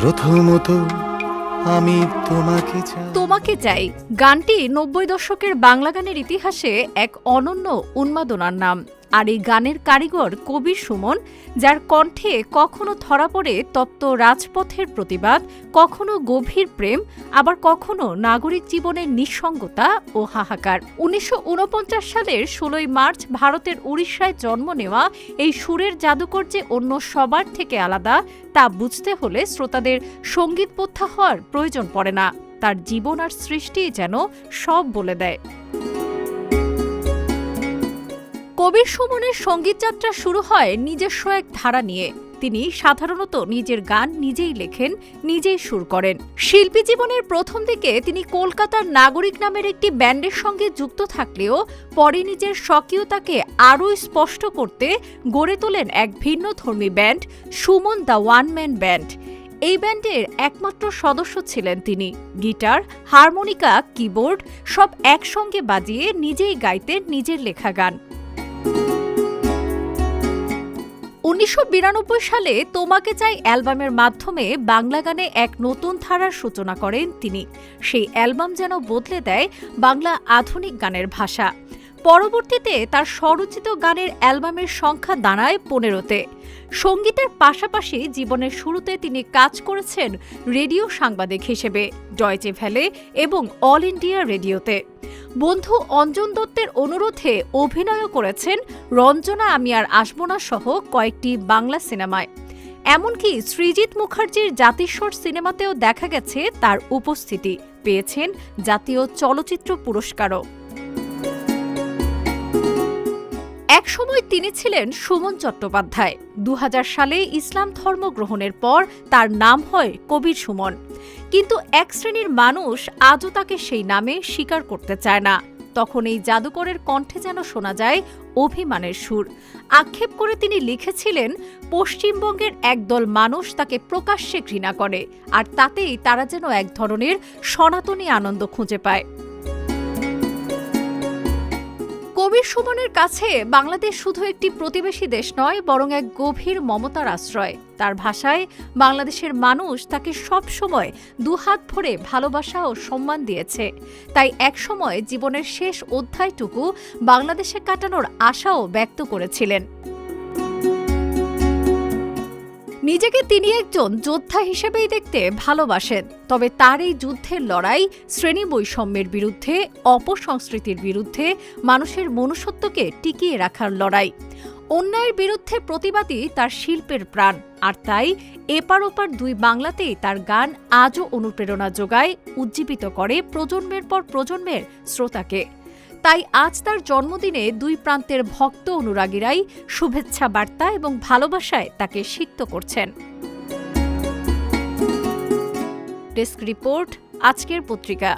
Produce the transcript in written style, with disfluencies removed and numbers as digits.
প্রথমত আমি তোমাকে চাই গানটি ৯০ দশকের বাংলা গানের ইতিহাসে এক অনন্য উন্মাদনার নাম। আর এই গানের কারিগর কবির সুমন, যার কণ্ঠে কখনো ধরা পড়ে তপ্ত রাজপথের প্রতিবাদ, কখনো গভীর প্রেম, আবার কখনো নাগরিক জীবনের নিঃসঙ্গতা ও হাহাকার। ১৯৪৯ সালের ১৬ মার্চ ভারতের উড়িষ্যায় জন্ম নেওয়া এই সুরের জাদুকর যে অন্য সবার থেকে আলাদা তা বুঝতে হলে শ্রোতাদের সঙ্গীতবোদ্ধা হওয়ার প্রয়োজন পড়ে না। তার জীবন আর সৃষ্টি যেন সব বলে দেয়। কবির সুমনের সঙ্গীতযাত্রা শুরু হয় নিজস্ব এক ধারা নিয়ে। তিনি সাধারণত নিজের গান নিজেই লেখেন, নিজেই সুর করেন। শিল্পী জীবনের প্রথম দিকে তিনি কলকাতার নাগরিক নামের একটি ব্যান্ডের সঙ্গে যুক্ত থাকলেও পরে নিজের স্বকীয়তাকে আরও স্পষ্ট করতে গড়ে তোলেন এক ভিন্নধর্মী band, Suman the one man band. এই ব্যান্ডের একমাত্র সদস্য ছিলেন তিনি। গিটার, হারমোনিকা, কিবোর্ড সব একসঙ্গে বাজিয়ে নিজেই গাইতেন নিজের লেখা গান। ১৯৯২ সালে তোমাকে চাই অ্যালবামের মাধ্যমে বাংলা গানে এক নতুন ধারার সূচনা করেন তিনি। সেই অ্যালবাম যেন বদলে দেয় বাংলা আধুনিক গানের ভাষা। পরবর্তীতে তার স্বরচিত গানের অ্যালবামের সংখ্যা দাঁড়ায় ১৫তে। সঙ্গীতের পাশাপাশি জীবনের শুরুতে তিনি কাজ করেছেন রেডিও সাংবাদিক হিসেবে ডয়েচে ভ্যালে এবং অল ইন্ডিয়া রেডিওতে। বন্ধু অঞ্জন দত্তের অনুরোধে অভিনয়ও করেছেন রঞ্জনা আমি আর আসব না সহ কয়েকটি বাংলা সিনেমায়। এমনকি সৃজিত মুখার্জির জাতিস্বর সিনেমাতেও দেখা গেছে তার উপস্থিতি। পেয়েছেন জাতীয় চলচ্চিত্র পুরস্কারও। একসময় তিনি ছিলেন সুমন চট্টোপাধ্যায়। ২০০০ সালে ইসলাম ধর্ম গ্রহণের পর তার নাম হয় কবির সুমন। কিন্তু এক শ্রেণীর মানুষ আজও তাকে সেই নামে স্বীকার করতে চায় না। তখন এই জাদুকরের কণ্ঠে যেন শোনা যায় অভিমানের সুর। আক্ষেপ করে তিনি লিখেছিলেন, পশ্চিমবঙ্গের একদল মানুষ তাকে প্রকাশ্যে ঘৃণা করে, আর তাতেই তারা যেন এক ধরনের সনাতনী আনন্দ খুঁজে পায়। কবির সুমনের কাছে বাংলাদেশ শুধু একটি প্রতিবেশী দেশ নয়, বরং এক গভীর মমতার আশ্রয়। তার ভাষায় বাংলাদেশের মানুষ তাকে সবসময় দুহাত ভরে ভালোবাসা ও সম্মান দিয়েছে। তাই একসময় জীবনের শেষ অধ্যায়টুকু বাংলাদেশে কাটানোর আশাও ব্যক্ত করেছিলেন। নিজেকে তিনি একজন যোদ্ধা হিসেবেই দেখতে ভালোবাসেন। তবে তার এই যুদ্ধের লড়াই শ্রেণী বৈষম্যের বিরুদ্ধে, অপসংস্কৃতির বিরুদ্ধে, মানুষের মনুষ্যত্বকে টিকিয়ে রাখার লড়াই। অন্যায়ের বিরুদ্ধে প্রতিবাদী তার শিল্পের প্রাণ। আর তাই এপার ওপার দুই বাংলাতেই তার গান আজও অনুপ্রেরণা যোগায়, উজ্জীবিত করে প্রজন্মের পর প্রজন্মের শ্রোতাকে। তাই আজ তার জন্মদিনে দুই প্রান্তের ভক্ত অনুরাগীরাই শুভেচ্ছা বার্তা এবং ভালোবাসায় তাকে সিক্ত করছেন। ডেস্ক রিপোর্ট, আজকের পত্রিকা।